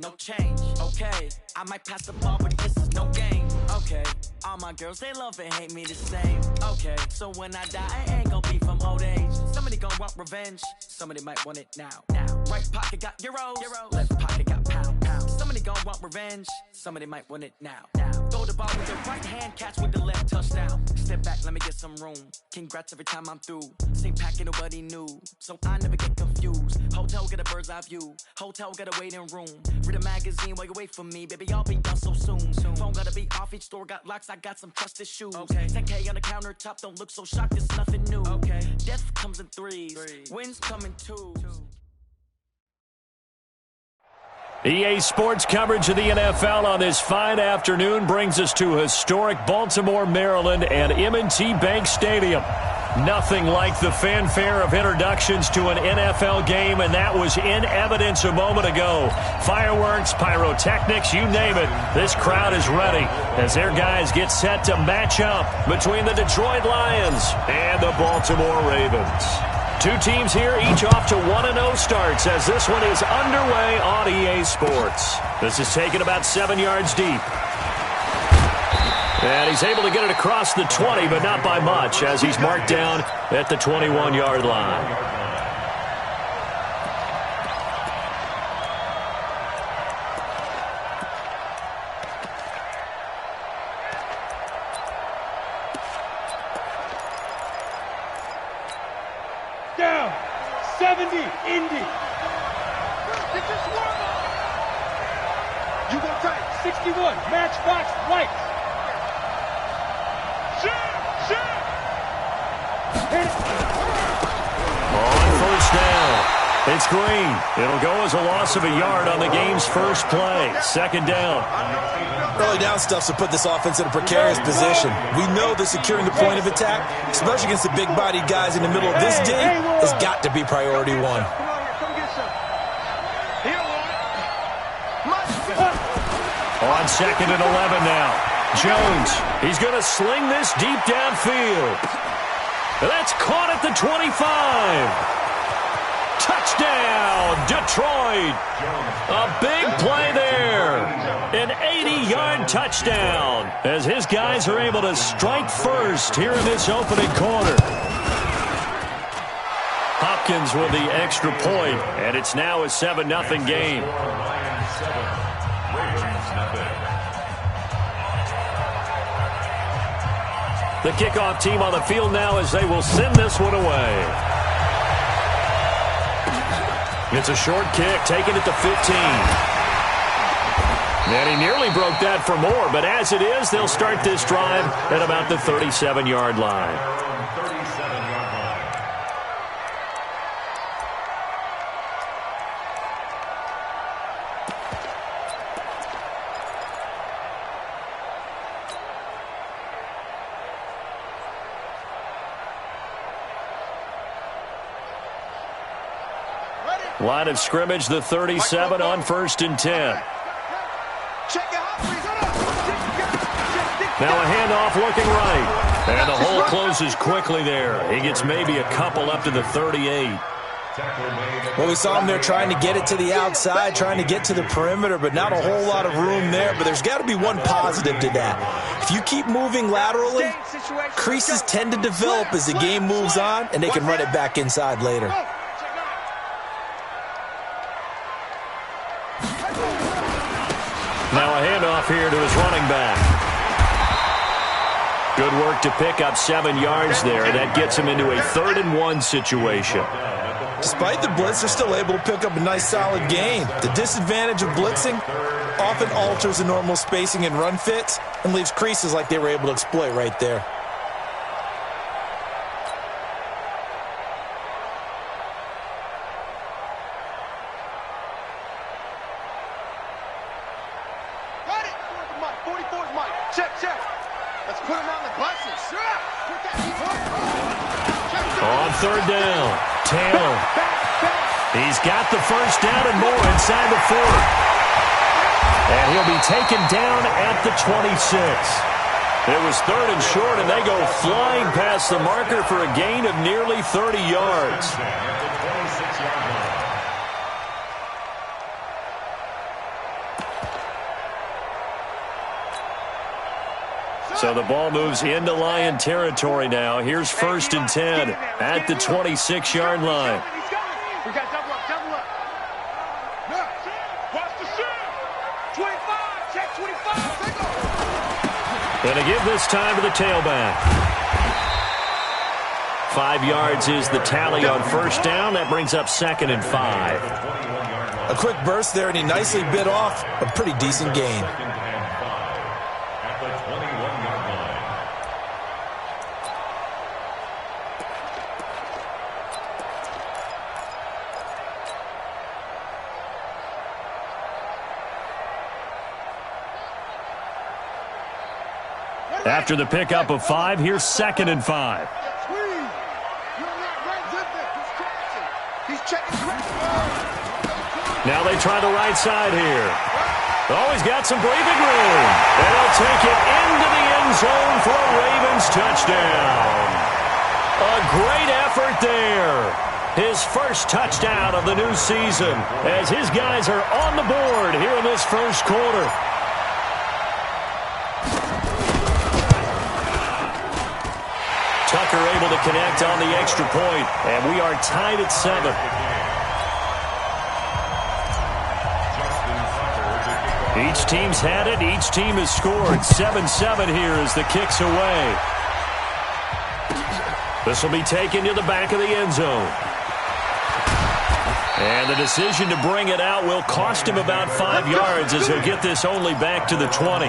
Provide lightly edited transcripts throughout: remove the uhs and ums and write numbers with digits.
No change, okay. I might pass the ball, but this is no game, okay. All my girls, they love and hate me the same, okay. So when I die, I ain't gon' be from old age. Somebody gon' want revenge, somebody might want it now. Right pocket got euros, left pocket got pound. Somebody gon' want revenge, somebody might want it now. Throw the ball with the right hand, catch with the left, touchdown. Step back, let me get some room. Congrats every time I'm through. Same packet, nobody knew, so I never get confused. Hotel get a bird's eye view, hotel get a waiting room. Read a magazine while you wait for me, baby, I'll be done so soon. Phone gotta be off, each store got locks, I got some trusted shoes. 10K on the countertop, don't look so shocked, it's nothing new. Death comes in threes, wins come in twos. EA Sports coverage of the NFL on this fine afternoon brings us to historic Baltimore, Maryland and M&T Bank Stadium. Nothing like the fanfare of introductions to an NFL game, and that was in evidence a moment ago. Fireworks, pyrotechnics, you name it. This crowd is ready as their guys get set to match up between the Detroit Lions and the Baltimore Ravens. Two teams here, each off to 1-0 starts as this one is underway on EA Sports. This is taken about 7 yards deep. And he's able to get it across the 20, but not by much, as he's marked down at the 21-yard line. Down, 70, Indy. You go tight, 61, Matchbox White. On first down, it's Green. It'll go as a loss of a yard on the game's first play. Second down. Early down stuff to put this offense in a precarious position. We know that securing the point of attack, especially against the big-bodied guys in the middle of this D, has got to be priority one. On second and 11 now. Jones, he's going to sling this deep downfield. That's caught at the 25. Touchdown, Detroit. A big play there. An 80-yard touchdown as his guys are able to strike first here in this opening quarter. Hopkins with the extra point, and it's now a 7-0 game. The kickoff team on the field now as they will send this one away. It's a short kick, taking it to 15. And he nearly broke that for more, but as it is, they'll start this drive at about the 37-yard line. Line of scrimmage, the 37 on 1st and 10. Now a handoff looking right. And the hole closes quickly there. He gets maybe a couple up to the 38. Well, we saw him there trying to get it to the outside, trying to get to the perimeter, but not a whole lot of room there. But there's got to be one positive to that. If you keep moving laterally, creases tend to develop as the game moves on, and they can run it back inside later. Now a handoff here to his running back. Good work to pick up 7 yards there. That gets him into a 3rd and 1 situation. Despite the blitz, they're still able to pick up a nice, solid gain. The disadvantage of blitzing often alters the normal spacing and run fits and leaves creases like they were able to exploit right there. On 3rd down, Taylor. He's got the first down and more inside the 4. And he'll be taken down at the 26. It was 3rd and short, and they go flying past the marker for a gain of nearly 30 yards. So the ball moves into Lion territory now. Here's 1st and 10 at the 26-yard line. We got double up, double up. Watch the shoot. 25, check 25. Take off. Going to give this time to the tailback. 5 yards is the tally on 1st down. That brings up 2nd and 5. A quick burst there, and he nicely bit off a pretty decent gain. After the pickup of 5, here's 2nd and 5. Now they try the right side here. Oh, he's got some breathing room. And he'll take it into the end zone for a Ravens touchdown. A great effort there. His first touchdown of the new season as his guys are on the board here in this first quarter. Tucker able to connect on the extra point, and we are tied at 7. Each team's had it. Each team has scored. 7-7 here as the kick's away. This will be taken to the back of the end zone. And the decision to bring it out will cost him about 5 yards as he'll get this only back to the 20.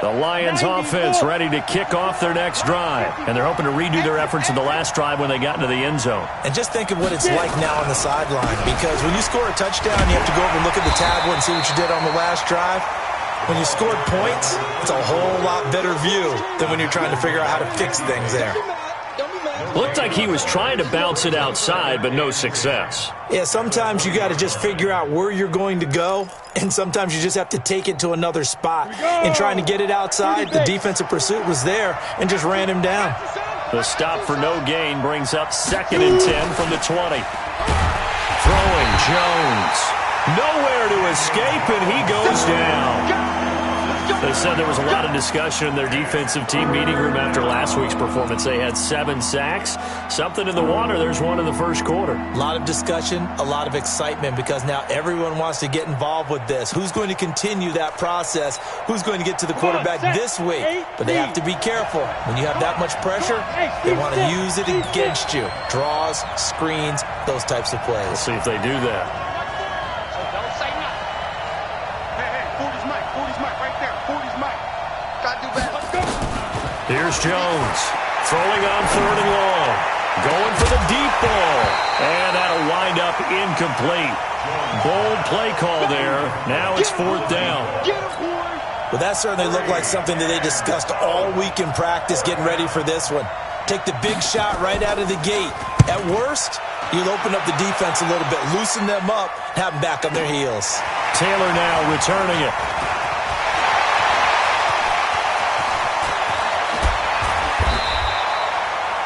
The Lions offense ready to kick off their next drive. And they're hoping to redo their efforts in the last drive when they got into the end zone. And just think of what it's like now on the sideline. Because when you score a touchdown, you have to go over and look at the tablet and see what you did on the last drive. When you scored points, it's a whole lot better view than when you're trying to figure out how to fix things there. Looked like he was trying to bounce it outside, but no success. Yeah, sometimes you got to just figure out where you're going to go, and sometimes you just have to take it to another spot. And trying to get it outside, the defensive pursuit was there and just ran him down. The stop for no gain brings up 2nd and 10 from the 20. Throwing Jones. Nowhere to escape, and he goes down. They said there was a lot of discussion in their defensive team meeting room after last week's performance. They had 7 sacks. Something in the water. There's one in the first quarter. A lot of discussion, a lot of excitement, because now everyone wants to get involved with this. Who's going to continue that process? Who's going to get to the quarterback this week? But they have to be careful. When you have that much pressure, they want to use it against you. Draws, screens, those types of plays. We'll see if they do that. Here's Jones, throwing on 3rd and long, going for the deep ball, and that'll wind up incomplete. Bold play call there. Now it's 4th down. Well, that certainly looked like something that they discussed all week in practice getting ready for this one. Take the big shot right out of the gate. At worst, you'll open up the defense a little bit, loosen them up, have them back on their heels. Taylor now returning it.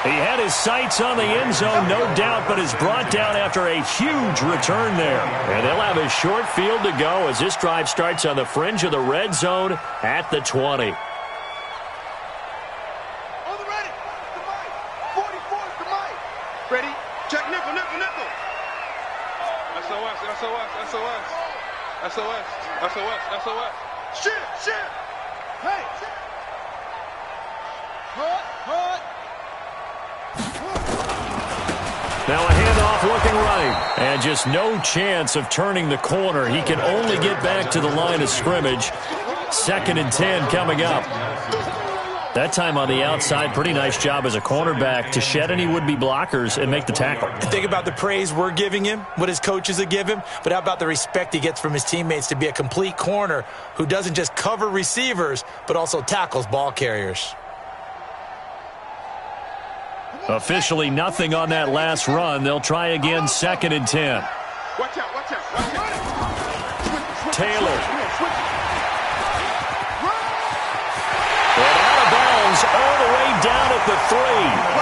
He had his sights on the end zone, no doubt, but is brought down after a huge return there. And they'll have a short field to go as this drive starts on the fringe of the red zone at the 20. On the ready. The mic. 44 is the mic. Ready? Check nickel, nickel, nickel. SOS, SOS, SOS. SOS, SOS, SOS. Shit, shit. Hey. Hut. Now a handoff looking right. And just no chance of turning the corner. He can only get back to the line of scrimmage. 2nd and 10 coming up. That time on the outside, pretty nice job as a cornerback to shed any would-be blockers and make the tackle. And think about the praise we're giving him, what his coaches have given him, but how about the respect he gets from his teammates to be a complete corner who doesn't just cover receivers, but also tackles ball carriers. Officially nothing on that last run. They'll try again, 2nd and 10. Watch out, watch out, watch out. Taylor. And out of bounds all the way down at the 3.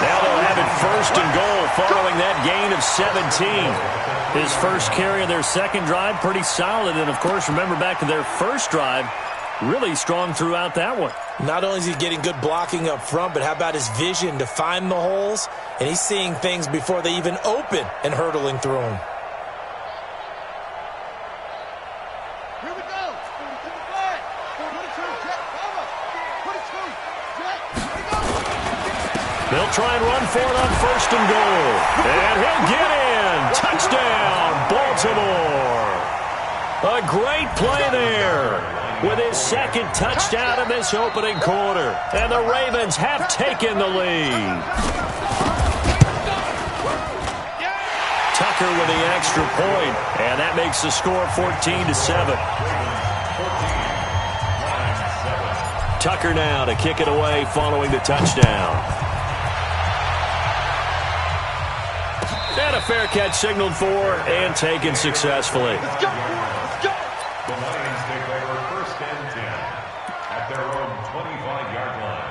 Now they'll have it 1st and gain of 17. His first carry of their second drive, pretty solid. And, of course, remember back to their first drive, really strong throughout that one. Not only is he getting good blocking up front, but how about his vision to find the holes? And he's seeing things before they even open and hurdling through them. Here we go. 42 jet cover. 42 jet. Here we go. They'll try and run for it on first and goal. And he'll get in. Touchdown, Baltimore. A great play there with his second touchdown in this opening quarter. And the Ravens have taken the lead. Tucker with the extra point, and that makes the score 14-7. Tucker now to kick it away following the touchdown. And a fair catch signaled for and taken successfully. Let's go. Let's go. The Lions take over first and 10 at their own 25-yard line.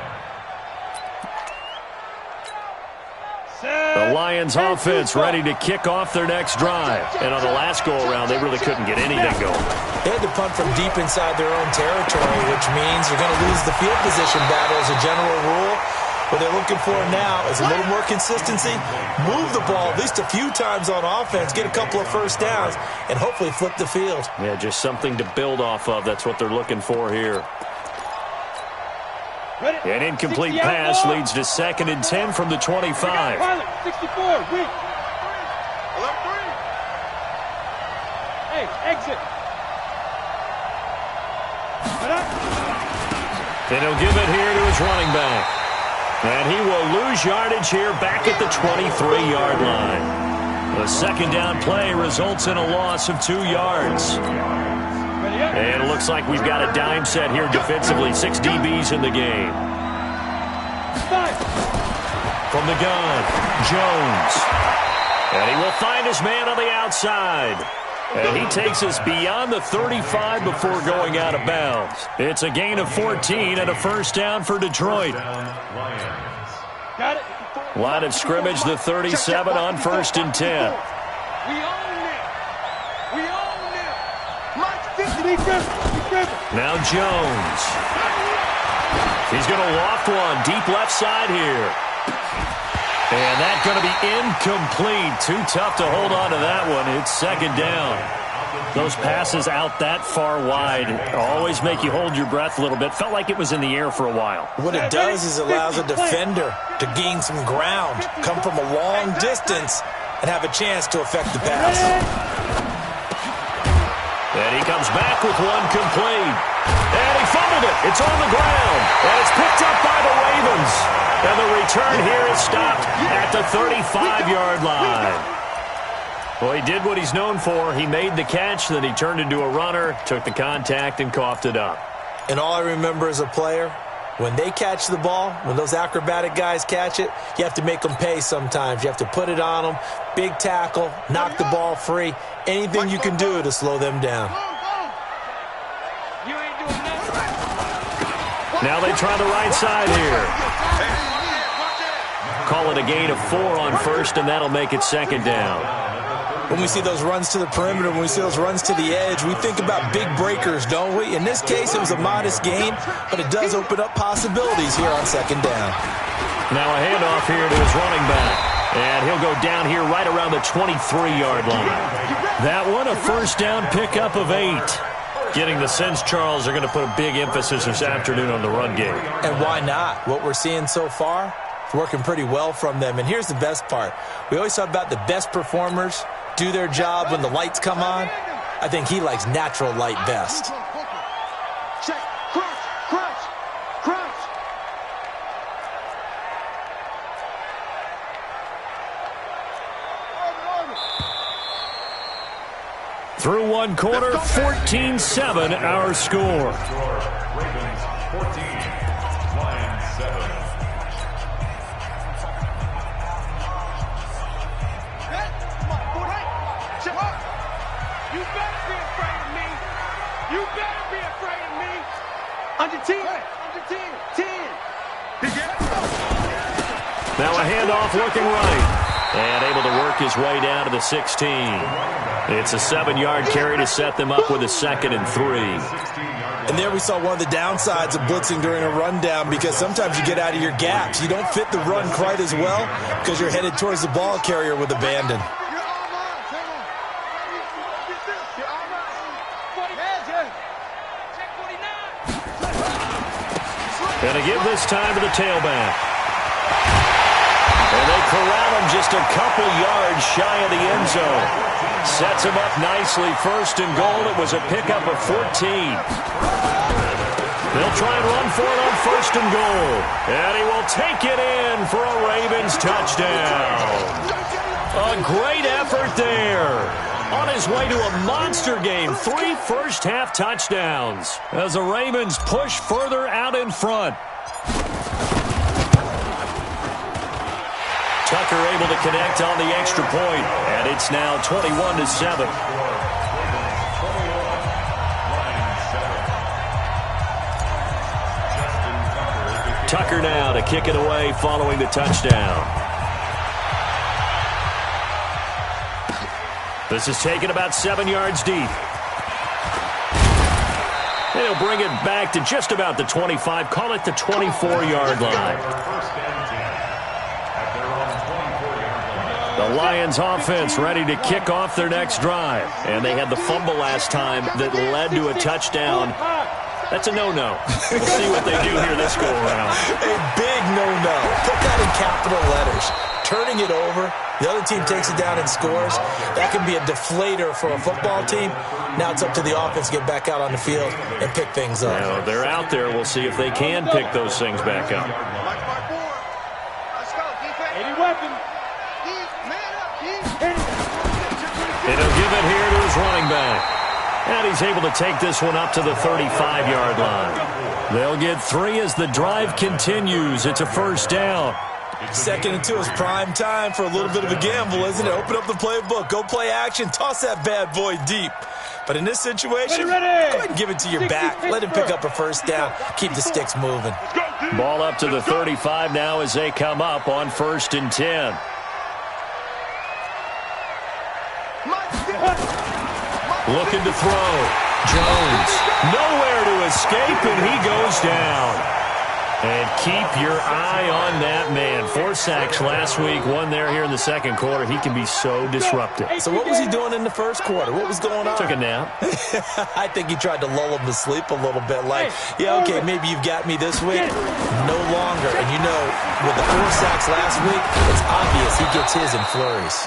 The Lions offense ready to kick off their next drive. And on the last go-around, they really couldn't get anything going. They had to punt from deep inside their own territory, which means you're going to lose the field position battle as a general rule. What they're looking for now is a little more consistency, move the ball at least a few times on offense, get a couple of first downs, and hopefully flip the field. Yeah, just something to build off of. That's what they're looking for here. An incomplete pass leads to 2nd and 10 from the 25. 64, weak. 11-3. Hey, exit. And he'll give it here to his running back. And he will lose yardage here back at the 23-yard line. The second down play results in a loss of 2 yards. And it looks like we've got a dime set here defensively. 6 DBs in the game. From the gun, Jones. And he will find his man on the outside. And he takes us beyond the 35 before going out of bounds. It's a gain of 14 and a first down for Detroit. Got it. Line of scrimmage, the 37 on first and 10. We own it. We own it. March 50. Be careful. Now Jones. He's going to loft one deep left side here. And that's going to be incomplete. Too tough to hold on to that one. It's second down. Those passes out that far wide always make you hold your breath a little bit. Felt like it was in the air for a while. What it does is allows a defender to gain some ground, come from a long distance, and have a chance to affect the pass. And he comes back with one complete. And he fumbled it. It's on the ground. And it's picked up by the Ravens. And the return here is stopped at the 35-yard line. Well, he did what he's known for. He made the catch, then he turned into a runner, took the contact, and coughed it up. And all I remember as a player, when they catch the ball, when those acrobatic guys catch it, you have to make them pay sometimes. You have to put it on them, big tackle, knock the ball free, anything you can do to slow them down. Now they try the right side here. Call it a gain of 4 on first, and that'll make it second down. When we see those runs to the perimeter, when we see those runs to the edge, we think about big breakers, don't we? In this case, it was a modest gain, but it does open up possibilities here on second down. Now a handoff here to his running back. And he'll go down here right around the 23-yard line. That one, a first down pickup of 8. Getting the sense, Charles, are going to put a big emphasis this afternoon on the run game. And why not? What we're seeing so far, it's working pretty well from them. And here's the best part. We always talk about the best performers do their job when the lights come on. I think he likes natural light best. Check. Crunch. Through one quarter, 14-7 our score. Ravens 14, Lions 7. You better be afraid of me. You better be afraid of me. Under 10. Under 10. 10. Now a handoff looking right. And able to work his way down to the 16. It's a 7-yard carry to set them up with a 2nd and 3. And there we saw one of the downsides of blitzing during a rundown, because sometimes you get out of your gaps. You don't fit the run quite as well because you're headed towards the ball carrier with abandon. And to give this time to the tailback. And they corral him just a couple yards shy of the end zone. Sets him up nicely. 1st and goal. It was a pickup of 14. They'll try and run for it on 1st and goal. And he will take it in for a Ravens touchdown. A great effort there. On his way to a monster game. 3 first-half touchdowns as the Ravens push further out in front. Tucker able to connect on the extra point, and it's now 21-7. Tucker now to kick it away following the touchdown. This is taken about 7 yards deep. They'll bring it back to just about the 25, call it the 24-yard line. The Lions offense ready to kick off their next drive. And they had the fumble last time that led to a touchdown. That's a no-no. We'll see what they do here this go-around. A big no-no. Put that in capital letters. Turning it over, the other team takes it down and scores. That can be a deflator for a football team. Now it's up to the offense to get back out on the field and pick things up. Now, they're out there. We'll see if they can pick those things back up. Let's go, defense. 80 weapons. And he'll give it here to his running back. And he's able to take this one up to the 35-yard line. They'll get 3 as the drive continues. It's a 1st down. 2nd and 2 is prime time for a little bit of a gamble, isn't it? Open up the playbook. Go play action. Toss that bad boy deep. But in this situation, go ahead and give it to your back. Let him pick up a 1st down. Keep the sticks moving. Ball up to the 35 now as they come up on 1st and 10. Looking to throw. Jones. Nowhere to escape, and he goes down. And keep your eye on that man. 4 sacks last week, 1 there here in the 2nd quarter. He can be so disruptive. So what was he doing in the 1st quarter? What was going on? Took a nap. I think he tried to lull him to sleep a little bit. Like, yeah, okay, maybe you've got me this week. No longer. And you know, with the 4 sacks last week, it's obvious he gets his in flurries.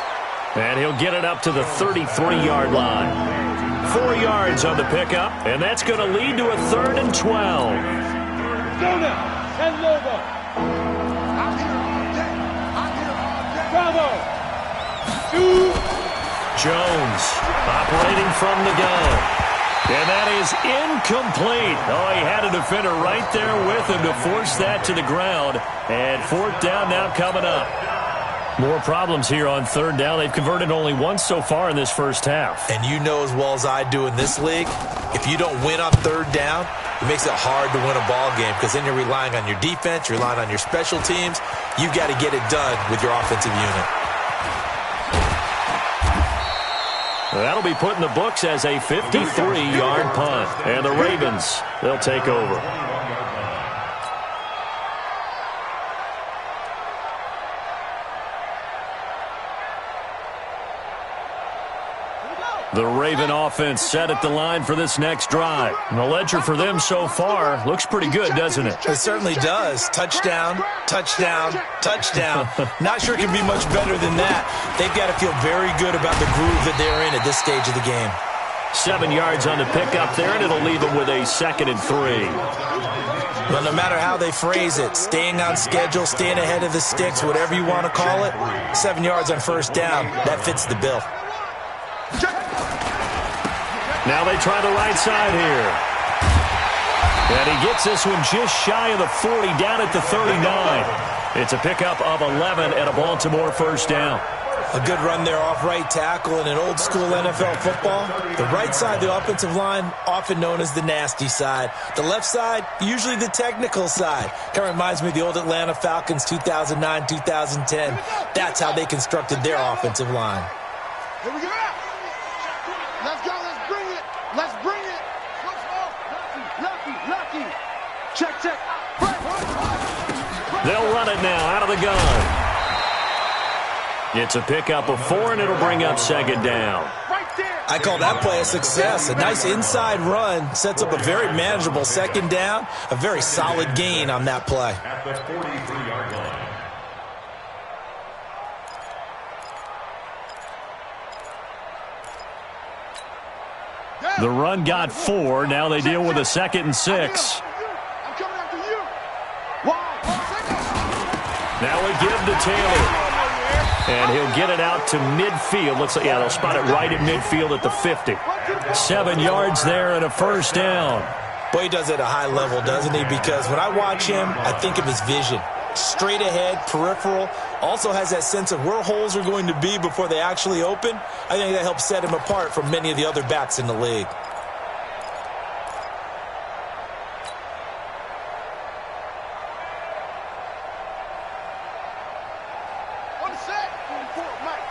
And he'll get it up to the 33-yard line. 4 yards on the pickup, and that's going to lead to a 3rd and 12. Zona and Lobo. Bravo. Jones operating from the gun. And that is incomplete. Oh, he had a defender right there with him to force that to the ground. And 4th down now coming up. More problems here on 3rd down. They've converted only once so far in this 1st half. And you know as well as I do in this league, if you don't win on 3rd down, it makes it hard to win a ball game because then you're relying on your defense, you're relying on your special teams. You've got to get it done with your offensive unit. That'll be put in the books as a 53-yard punt. And the Ravens, they'll take over. The Raven offense set at the line for this next drive. And the ledger for them so far looks pretty good, doesn't it? It certainly does. Touchdown, touchdown, touchdown. Not sure it can be much better than that. They've got to feel very good about the groove that they're in at this stage of the game. 7 yards on the pickup there, and it'll leave them with a 2nd and 3. Well, no matter how they phrase it, staying on schedule, staying ahead of the sticks, whatever you want to call it, 7 yards on 1st down, that fits the bill. Now they try the right side here. And he gets this one just shy of the 40, down at the 39. It's a pickup of 11 and a Baltimore 1st down. A good run there off right tackle in an old-school NFL football. The right side of the offensive line, often known as the nasty side. The left side, usually the technical side. Kind of reminds me of the old Atlanta Falcons 2009, 2010. That's how they constructed their offensive line. Here we go. Let's go. Let's bring it. Let's bring it. Lucky. Check. They'll run it now out of the gun. It's a pickup of 4, and it'll bring up second down. I call that play a success. A nice inside run sets up a very manageable second down. A very solid gain on that play. At the 43-yard line. The run got 4. Now they deal with a 2nd and 6. I'm coming after you. Now we give to Taylor. And he'll get it out to midfield. They'll spot it right at midfield at the 50. 7 yards there and a first down. Boy, he does it at a high level, doesn't he? Because when I watch him, I think of his vision. Straight ahead, peripheral. Also has that sense of where holes are going to be before they actually open. I think that helps set him apart from many of the other backs in the league.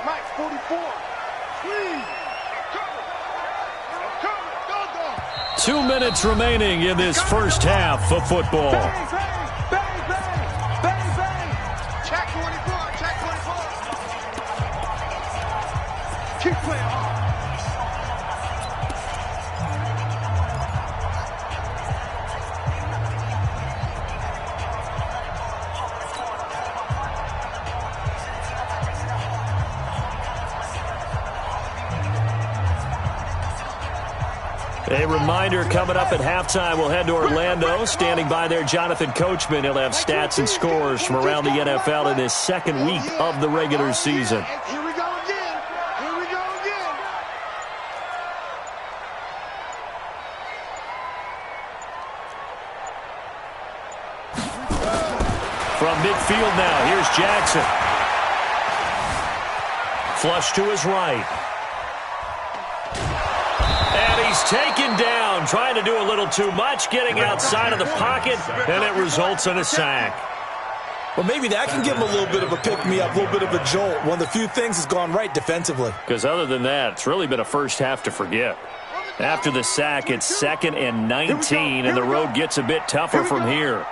Mike, 44. 2 minutes remaining in this first half of football. Bang. Check 24. Keep playing hard. A reminder coming up at halftime, we'll head to Orlando. Standing by there, Jonathan Coachman. He'll have stats and scores from around the NFL in his second week of the regular season. Here we go again. From midfield now, here's Jackson. Flush to his right. He's taken down, trying to do a little too much, getting outside of the pocket, and it results in a sack. Well, maybe that can give him a little bit of a pick-me-up, a little bit of a jolt. One of the few things has gone right defensively. Because other than that, it's really been a first half to forget. After the sack, it's 2nd and 19, and the road gets a bit tougher from here.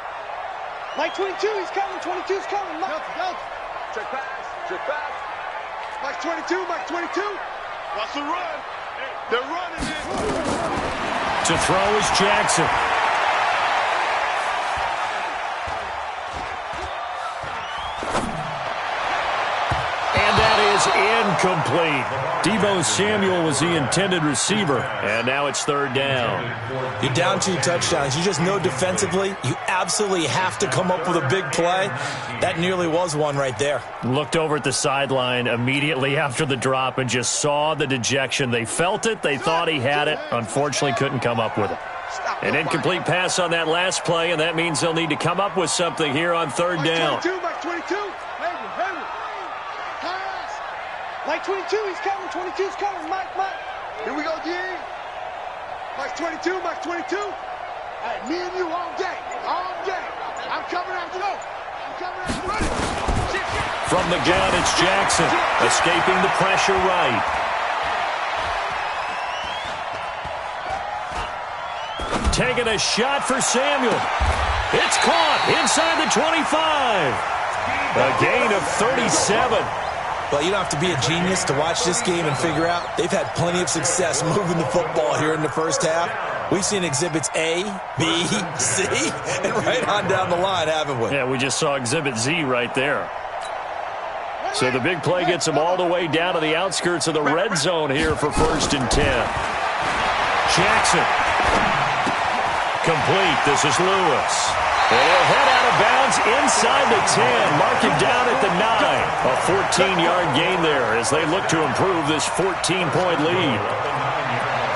Mike 22, he's coming. 22's coming. Go. Check pass. Mike 22. Watch the run. They're running it. To throw is Jackson. And that is incomplete. Deebo Samuel was the intended receiver. And now it's 3rd down. You're down 2 touchdowns. You just know defensively you absolutely have to come up with a big play. That nearly was one right there. Looked over at the sideline immediately after the drop and just saw the dejection. They felt it. They thought he had it. Unfortunately, couldn't come up with it. An incomplete pass on that last play, and that means they'll need to come up with something here on 3rd down. Mike 22. Pass. Mike 22, he's coming. 22's coming. Mike. Here we go, D. Mike 22. Hey, me and you all day. I'm coming after you. From the gun, it's Jackson, escaping the pressure right. Taking a shot for Samuel. It's caught inside the 25. A gain of 37. Well, you don't have to be a genius to watch this game and figure out they've had plenty of success moving the football here in the first half. We've seen exhibits A, B, C, and right on down the line, haven't we? Yeah, we just saw exhibit Z right there. So the big play gets them all the way down to the outskirts of the red zone here for 1st and 10. Jackson. Complete. This is Lewis. And he'll head out of bounds inside the 10. Mark him down at the 9. A 14-yard gain there as they look to improve this 14-point lead.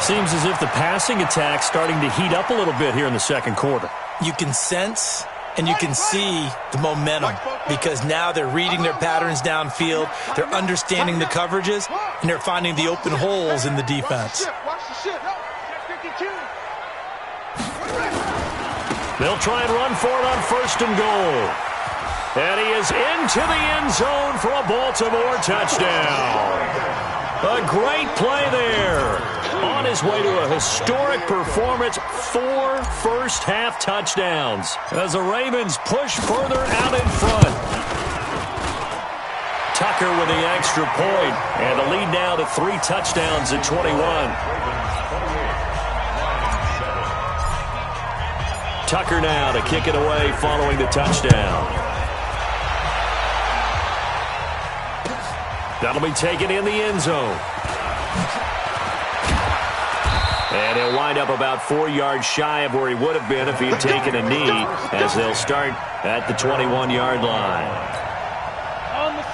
Seems as if the passing attack's starting to heat up a little bit here in the second quarter. You can sense and you can see the momentum. because now they're reading their patterns downfield, they're understanding the coverages, and they're finding the open holes in the defense. They'll try and run for it on 1st and goal. And he is into the end zone for a Baltimore touchdown. A great play there. On his way to a historic performance, 4 first-half touchdowns as the Ravens push further out in front. Tucker with the extra point, and the lead now to 3 touchdowns at 21. Tucker now to kick it away following the touchdown. That'll be taken in the end zone. And he'll wind up about 4 yards shy of where he would have been if he had taken a knee, as they'll start at the 21-yard line.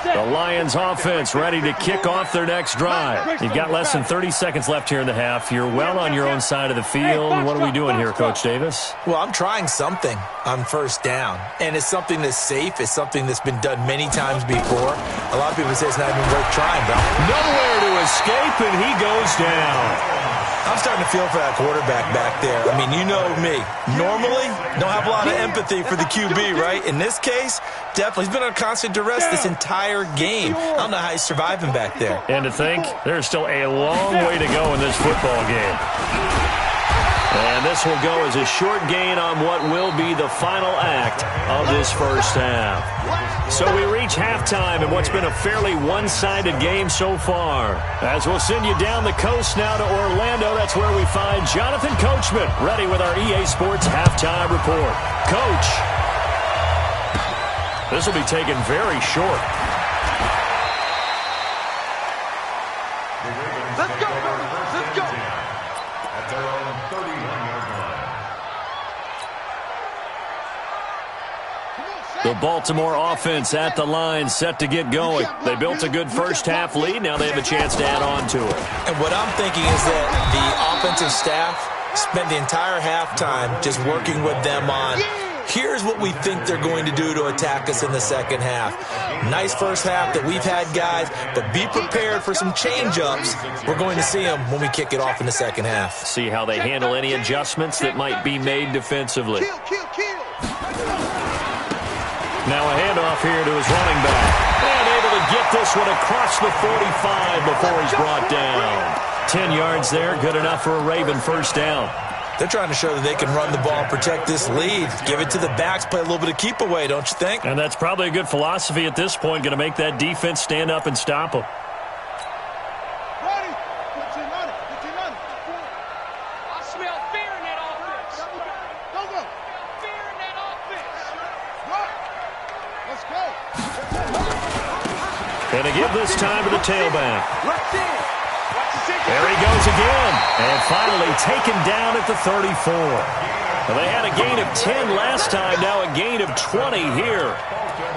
The Lions offense ready to kick off their next drive. You've got less than 30 seconds left here in the half. You're well on your own side of the field. What are we doing here, Coach Davis? Well, I'm trying something on 1st down, and it's something that's safe. It's something that's been done many times before. A lot of people say it's not even worth trying, but nowhere to escape, and he goes down. I'm starting to feel for that quarterback back there. I mean, you know me. Normally, don't have a lot of empathy for the QB, right? In this case, definitely. He's been under constant duress this entire game. I don't know how he's surviving back there. And to think, there's still a long way to go in this football game. And this will go as a short gain on what will be the final act of this first half. So we reach halftime in what's been a fairly one-sided game so far. As we'll send you down the coast now to Orlando, that's where we find Jonathan Coachman, ready with our EA Sports Halftime Report. Coach, this will be taken very short. Let's go, let's go. At their own 31-yard line. The Baltimore offense at the line, set to get going. They built a good first-half lead. Now they have a chance to add on to it. And what I'm thinking is that the offensive staff spent the entire halftime just working with them on, here's what we think they're going to do to attack us in the second half. Nice first half that we've had, guys, but be prepared for some change-ups. We're going to see them when we kick it off in the second half. See how they handle any adjustments that might be made defensively. Now a handoff here to his running back. And able to get this one across the 45 before he's brought down. 10 yards there, good enough for a Raven first down. They're trying to show that they can run the ball, protect this lead, give it to the backs, play a little bit of keep away, don't you think? And that's probably a good philosophy at this point, going to make that defense stand up and stop them. And to give this time to the tailback. There he goes again. And finally taken down at the 34. Well, they had a gain of 10 last time, now a gain of 20 here.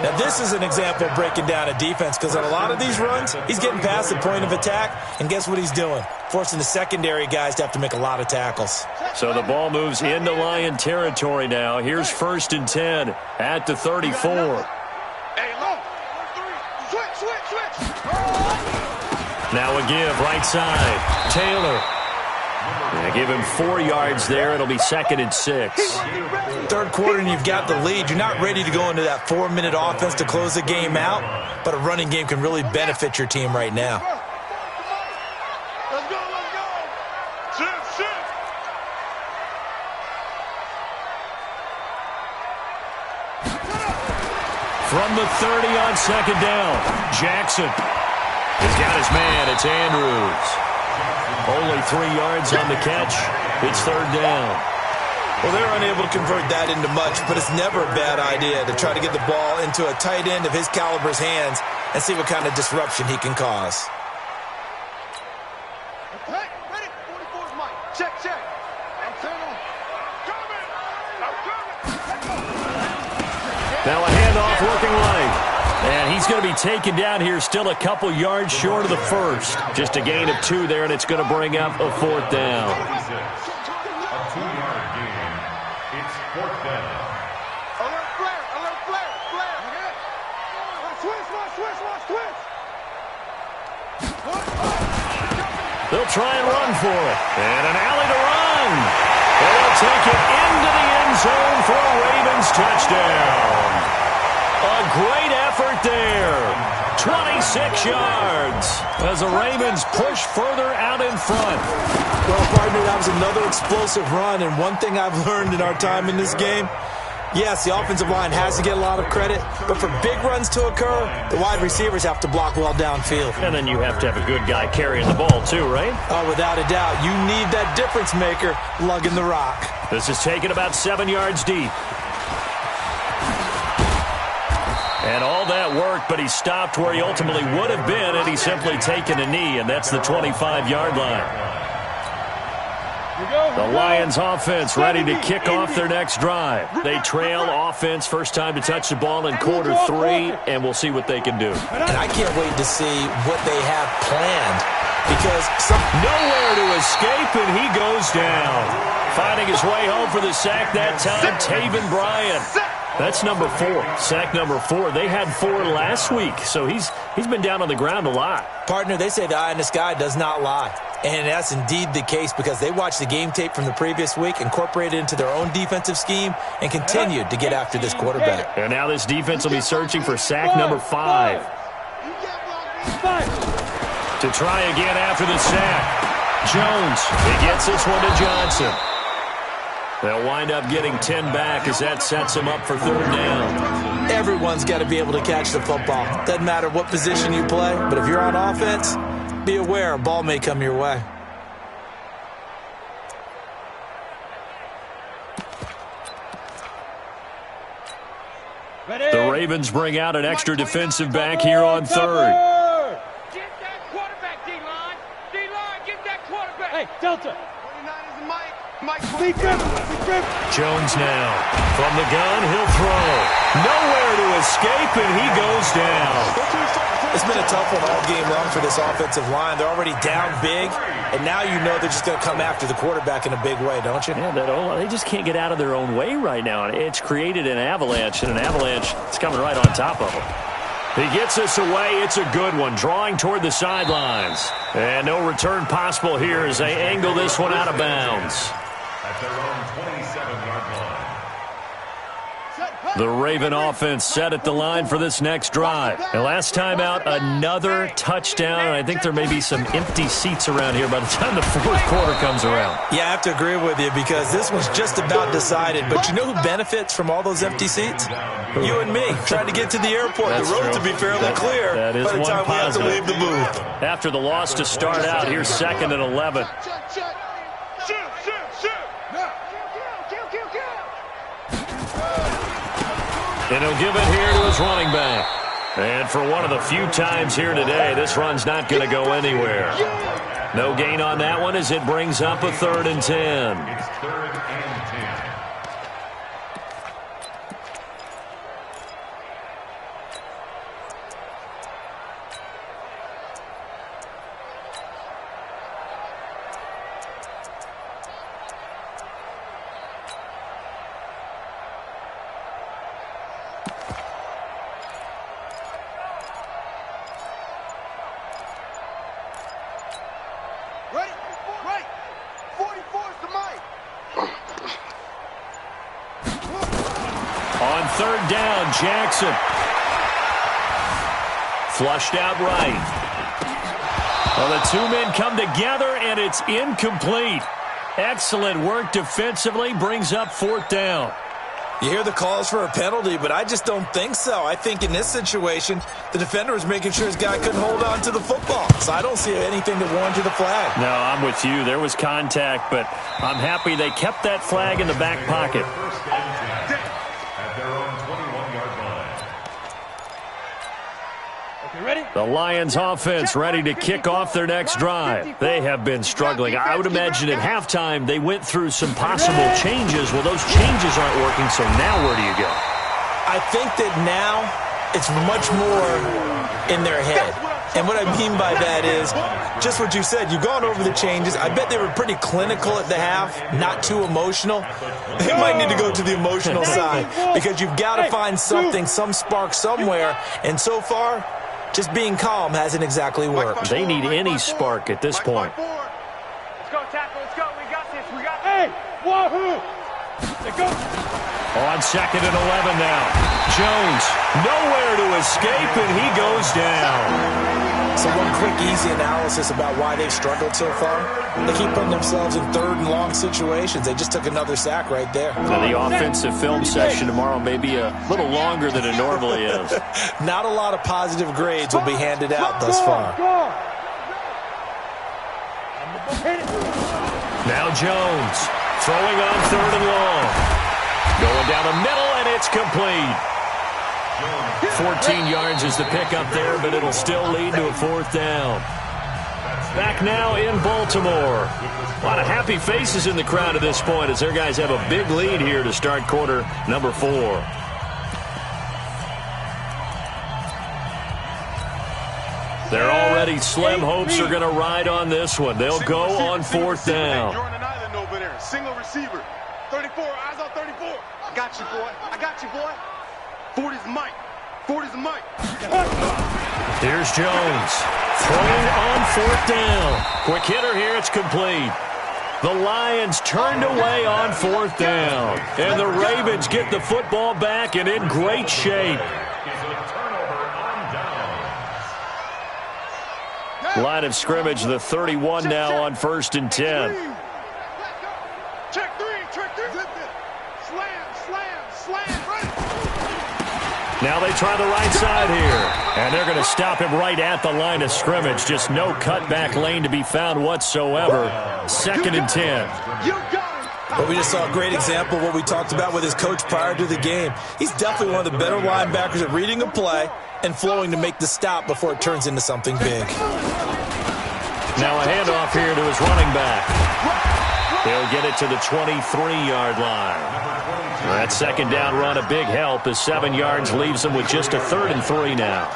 Now, this is an example of breaking down a defense, because on a lot of these runs, he's getting past the point of attack, and guess what he's doing? Forcing the secondary guys to have to make a lot of tackles. So the ball moves into Lion territory now. Here's 1st and 10 at the 34. Now a give, right side. Taylor. Yeah, give him 4 yards there. It'll be 2nd and 6. Third quarter and you've got the lead. You're not ready to go into that 4-minute offense to close the game out, but a running game can really benefit your team right now. Let's go. Sit. From the 30 on 2nd down, Jackson. He's got his man. It's Andrews. Only 3 yards on the catch. It's 3rd down. Well, they're unable to convert that into much, but it's never a bad idea to try to get the ball into a tight end of his caliber's hands and see what kind of disruption he can cause. Hey, ready? 44's Mike. Check. I'm coming. Now a handoff looking right. And he's going to be taken down here, still a couple yards short of the first. Just a gain of 2 there, and it's going to bring up a 4th down. A 2-yard gain. It's 4th down. Alert flare. They'll try and run for it. And an alley to run. They'll take it into the end zone for a Ravens touchdown. A great effort there. 26 yards as the Ravens push further out in front. Well, partner, that was another explosive run, and one thing I've learned in our time in this game, yes, the offensive line has to get a lot of credit, but for big runs to occur, the wide receivers have to block well downfield. And then you have to have a good guy carrying the ball too, right? Oh, without a doubt. You need that difference maker lugging the rock. This is taken about 7 yards deep. And all that work, but he stopped where he ultimately would have been had he simply taken a knee, and that's the 25-yard line. The Lions offense ready to kick off their next drive. They trail offense, first time to touch the ball in quarter 3, and we'll see what they can do. And I can't wait to see what they have planned, because nowhere to escape, and he goes down. Finding his way home for the sack that time, Taven Bryan. That's number 4, sack number 4. They had 4 last week, so he's been down on the ground a lot. Partner, they say the eye in the sky does not lie. And that's indeed the case because they watched the game tape from the previous week, incorporated it into their own defensive scheme, and continued to get after this quarterback. And now this defense will be searching for sack number 5. To try again after the sack. Jones, he gets this one to Johnson. They'll wind up getting 10 back as that sets them up for 3rd down. Everyone's got to be able to catch the football. Doesn't matter what position you play, but if you're on offense, be aware a ball may come your way. The Ravens bring out an extra defensive back here on 3rd. Get that quarterback, D-line. D-line, get that quarterback. Hey, Delta. 29 is the Mike. Jones now. From the gun, he'll throw. Nowhere to escape, and he goes down. It's been a tough one all game long for this offensive line. They're already down big, and now you know they're just going to come after the quarterback in a big way, don't you? Yeah, they just can't get out of their own way right now. It's created an avalanche, and an avalanche is coming right on top of them. He gets this away. It's a good one, drawing toward the sidelines. And no return possible here as they angle this one out of bounds. At their own 27-yard line. The Raven offense set at the line for this next drive. And last time out, another touchdown. And I think there may be some empty seats around here by the time the 4th quarter comes around. Yeah, I have to agree with you because this one's just about decided. But you know who benefits from all those empty seats? You and me, trying to get to the airport. That's the road true. to be fairly clear that is by the time we have to positive. leave the booth. After the loss to start out, here's 2nd and 11. And he'll give it here to his running back. And for one of the few times here today, this run's not going to go anywhere. No gain on that one as it brings up a 3rd and 10. It's 3rd and 10. Right. 44's the Mike. On 3rd down, Jackson. Flushed out right. Well, the 2 men come together, and it's incomplete. Excellent work defensively, brings up 4th down. You hear the calls for a penalty, but I just don't think so. I think in this situation, the defender was making sure his guy couldn't hold on to the football. So I don't see anything that warranted the flag. No, I'm with you. There was contact, but I'm happy they kept that flag in the back pocket. 1st and 10. At their own 21-yard line. Okay, ready? The Lions offense ready to kick off their next drive. They have been struggling. I would imagine at halftime they went through some possible changes. Well, those changes aren't working, so now where do you go? I think that now it's much more in their head. And what I mean by that is just what you said. You've gone over the changes. I bet they were pretty clinical at the half, not too emotional. They might need to go to the emotional side because you've got to find something, some spark somewhere. And so far, Just being calm hasn't exactly worked. They need any spark at this point. Let's go, tackle. Let's go. We got this. We got this. Hey, wahoo! Let's go. On 2nd and 11 now. Jones, nowhere to escape, and he goes down. So one quick, easy analysis about why they've struggled so far. They keep putting themselves in 3rd and long situations. They just took another sack right there. So the offensive film session tomorrow may be a little longer than it normally is. Not a lot of positive grades will be handed out thus far. Now Jones, throwing on 3rd and long. Going down the middle, and it's complete. 14 yards is the pickup there, but it'll still lead to a 4th down. Back now in Baltimore. A lot of happy faces in the crowd at this point as their guys have a big lead here to start quarter number 4. They're already slim hopes are going to ride on this one. They'll go on 4th down. Jordan Island over there. Single receiver. 34. Eyes on 34. I got you, boy. I got you, boy. 40's Mike. 40's Mike. Here's Jones. Throwing on 4th down. Quick hitter here. It's complete. The Lions turned away on 4th down. And the Ravens get the football back and in great shape. Line of scrimmage, the 31 now on 1st and 10. Check 3. Slam. Now they try the right side here. And they're going to stop him right at the line of scrimmage. Just no cutback lane to be found whatsoever. 2nd and 10. But we just saw a great example of what we talked about with his coach prior to the game. He's definitely one of the better linebackers at reading a play and flowing to make the stop before it turns into something big. Now a handoff here to his running back. They'll get it to the 23-yard line. That 2nd down run a big help as 7 yards leaves them with just a 3rd and 3 now.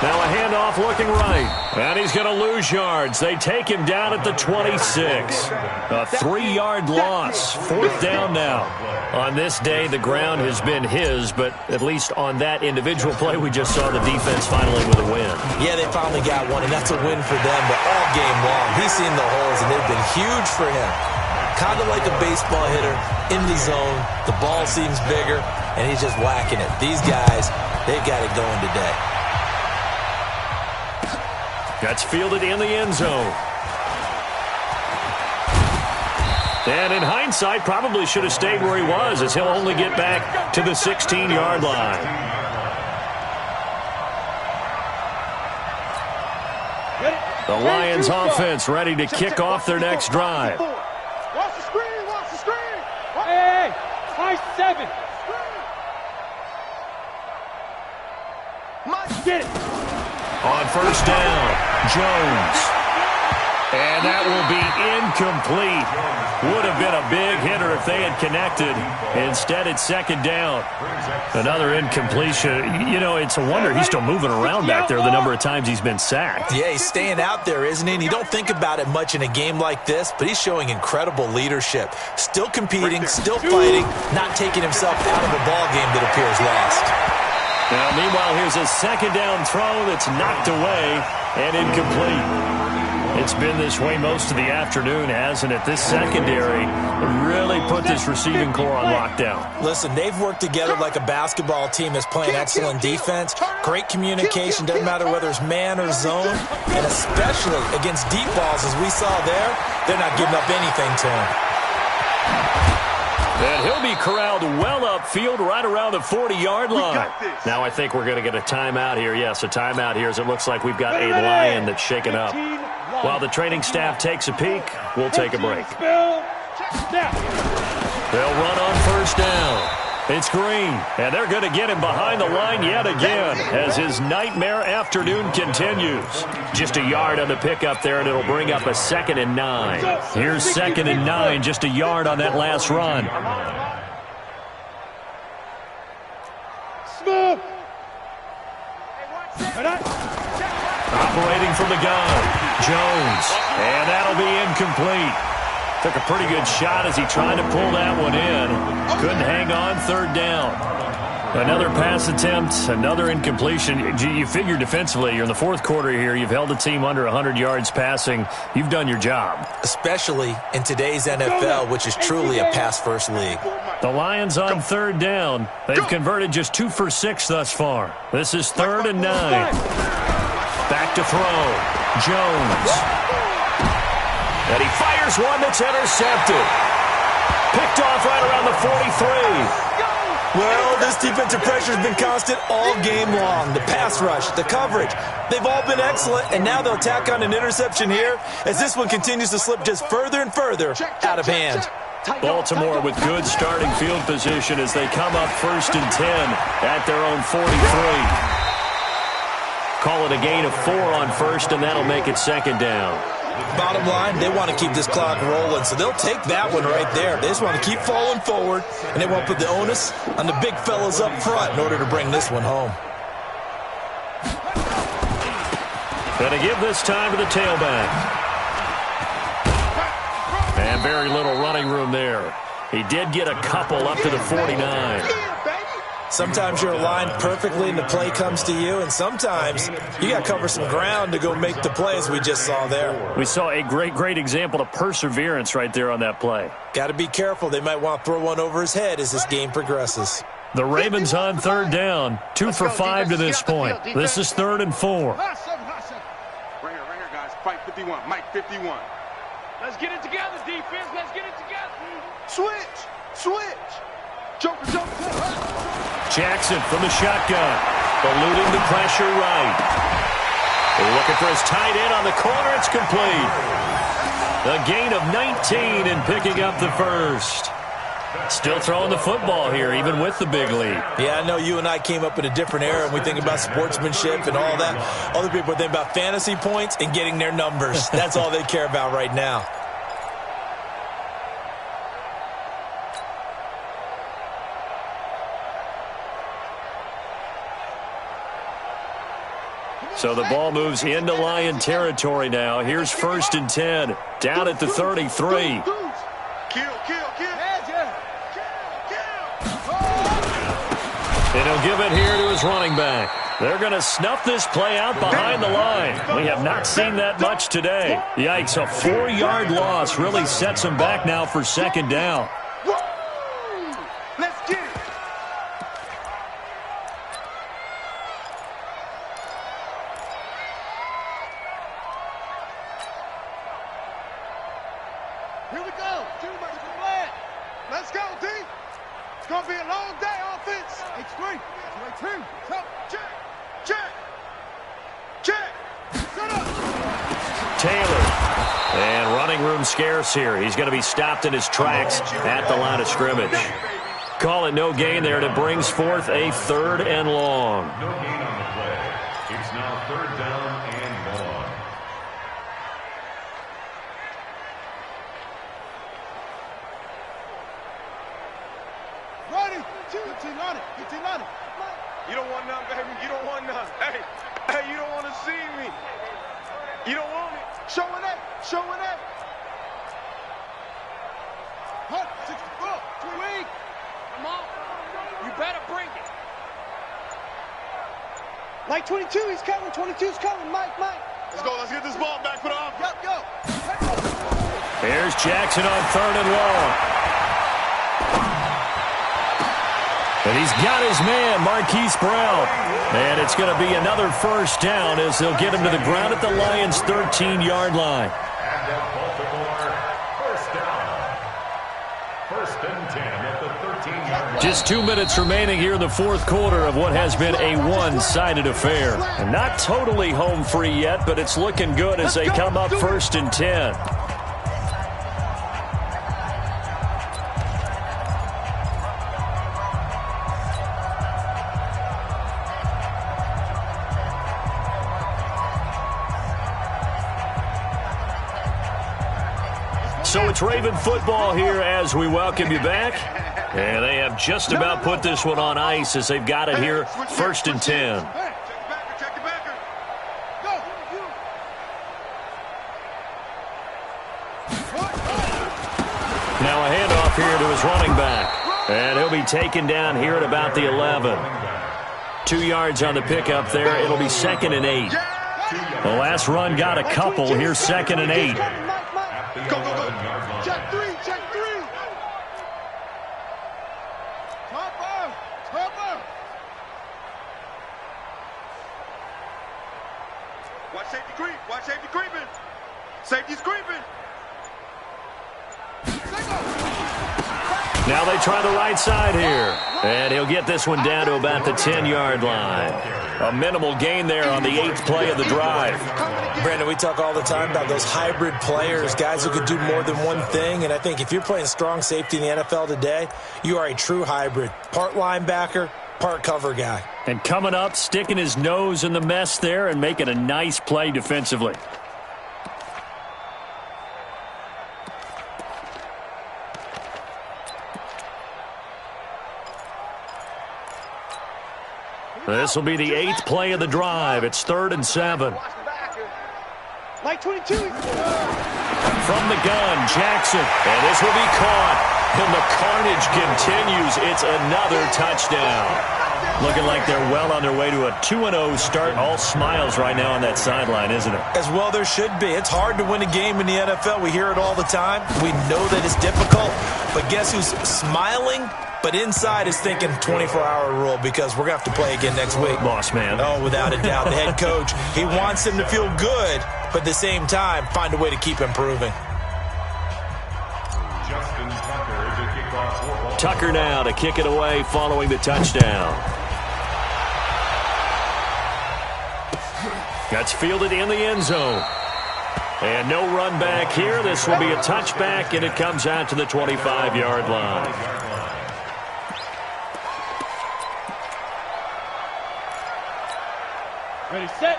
Now a handoff looking right. And he's going to lose yards. They take him down at the 26. A 3-yard loss. 4th down now. On this day, the ground has been his, but at least on that individual play, we just saw the defense finally with a win. Yeah, they finally got one, and that's a win for them. But all game long, he's seen the holes, and they've been huge for him. Kind of like a baseball hitter in the zone. The ball seems bigger, and he's just whacking it. These guys, they've got it going today. That's fielded in the end zone. And in hindsight, probably should have stayed where he was, as he'll only get back to the 16-yard line. The Lions offense ready to kick off their next drive. Watch the screen. Hey, high 7. Get it. On 1st down, Jones. And that will be incomplete. Would have been a big hitter if they had connected. Instead, it's 2nd down. Another incompletion. You know, it's a wonder he's still moving around back there the number of times he's been sacked. Yeah, he's staying out there, isn't he? And you don't think about it much in a game like this, but he's showing incredible leadership. Still competing, still fighting, not taking himself out of a ball game that appears lost. Now, meanwhile, here's a 2nd down throw that's knocked away and incomplete. It's been this way most of the afternoon, hasn't it? This secondary really put this receiving core on lockdown. Listen, they've worked together like a basketball team that's playing excellent defense. Great communication, doesn't matter whether it's man or zone. And especially against deep balls, as we saw there, they're not giving up anything to him. And he'll be corralled well upfield right around the 40-yard line. Now I think we're going to get a timeout here. Yes, a timeout here as it looks like we've got a Lion that's shaken up. While the training staff takes a peek, we'll take a break. They'll run on 1st down. It's Green, and they're going to get him behind the line yet again as his nightmare afternoon continues. Just a yard on the pickup there, and it'll bring up a 2nd and 9. Here's 2nd and 9, just a yard on that last run. Smooth. Operating from the gun. Jones, and that'll be incomplete. Took a pretty good shot as he tried to pull that one in. Couldn't hang on, third down. Another pass attempt, another incompletion. You figure defensively, you're in the fourth quarter here. You've held a team under 100 yards passing. You've done your job. Especially in today's NFL, which is truly a pass-first league. The Lions on third down. They've converted just 2 for 6 thus far. This is 3rd and 9. Back to throw. Jones. And he fires one that's intercepted. Picked off right around the 43. Well, this defensive pressure has been constant all game long. The pass rush, the coverage, they've all been excellent, and now they'll tack on an interception here as this one continues to slip just further and further out of hand. Baltimore with good starting field position as they come up 1st and 10 at their own 43. Call it a gain of 4 on 1st, and that'll make it 2nd down. Bottom line, they want to keep this clock rolling, so they'll take that one right there. They just want to keep falling forward, and they want to put the onus on the big fellas up front in order to bring this one home. Going to give this time to the tailback. And very little running room there. He did get a couple up to the 49. Sometimes you're aligned perfectly and the play comes to you, and sometimes you got to cover some ground to go make the plays we just saw there. We saw a great example of perseverance right there on that play. Got to be careful. They might want to throw one over his head as this game progresses. The Ravens on third down, 2 for 5 to this point. This is 3rd and 4. Right here, guys. Fight 51. Mike 51. Let's get it together, defense. Let's get it together. Switch. Joker. Jackson from the shotgun. Eluding the pressure right. Looking for his tight end on the corner. It's complete. A gain of 19 and picking up the first. Still throwing the football here, even with the big lead. Yeah, I know you and I came up in a different era, and we think about sportsmanship and all that. Other people think about fantasy points and getting their numbers. That's all they care about right now. So the ball moves into Lion territory now. Here's 1st and 10. Down at the 33. Kill. And he'll give it here to his running back. They're going to snuff this play out behind the line. We have not seen that much today. Yikes, a 4-yard loss really sets him back now for 2nd down. Let's get it. Here we go. Let's go, D. It's going to be a long day, offense. H3. Check. Set up. Taylor. And running room scarce here. He's going to be stopped in his tracks at the line of scrimmage. Call it no gain there, and it brings forth a 3rd and long. No gain on the play. It's now 3rd down and long. Ready. 15 on it. You don't want none, baby. You don't want none. Hey, you don't want to see me. You don't want it. Showing it. Hut, 64. 2 weak. Come on. You better bring it. Mike 22, he's coming. 22's coming. Mike. Let's go. Let's get this ball back for the offense. Yo. Here's Jackson on 3rd and long. And he's got his man, Marquise Brown. And it's going to be another 1st down as they'll get him to the ground at the Lions' 13-yard line. And at Baltimore, 1st down. 1st and 10 at the 13-yard line. Just 2 minutes remaining here in the fourth quarter of what has been a one-sided affair. And not totally home free yet, but it's looking good as they come up 1st and 10. So it's Raven football here as we welcome you back. And they have just about put this one on ice as they've got it here, 1st and 10. Eagles running back. And he'll be taken down here at about the 11. 2 yards on the pickup there. It'll be 2nd and 8. The last run got a couple. Here's 2nd and 8. Go, go, go. Check three, check three. Topper, topper. Watch safety creep. Watch safety creeping. Safety's creeping. Now they try the right side here. And he'll get this one down to about the 10-yard line. A minimal gain there on the 8th play of the drive. Brandon, we talk all the time about those hybrid players, guys who can do more than one thing. And I think if you're playing strong safety in the NFL today, you are a true hybrid. Part linebacker, part cover guy. And coming up, sticking his nose in the mess there and making a nice play defensively. This will be the 8th play of the drive. It's 3rd and 7. Like 22. From the gun, Jackson. And this will be caught. And the carnage continues. It's another touchdown. Looking like they're well on their way to a 2-0 start. All smiles right now on that sideline, isn't it? As well there should be. It's hard to win a game in the NFL. We hear it all the time. We know that it's difficult. But guess who's smiling? But inside is thinking 24-hour rule because we're going to have to play again next week. Boss man. Oh, without a doubt. The head coach, he wants them to feel good, but at the same time, find a way to keep improving. Tucker now to kick it away following the touchdown. That's fielded in the end zone. And no run back here. This will be a touchback, and it comes out to the 25-yard line.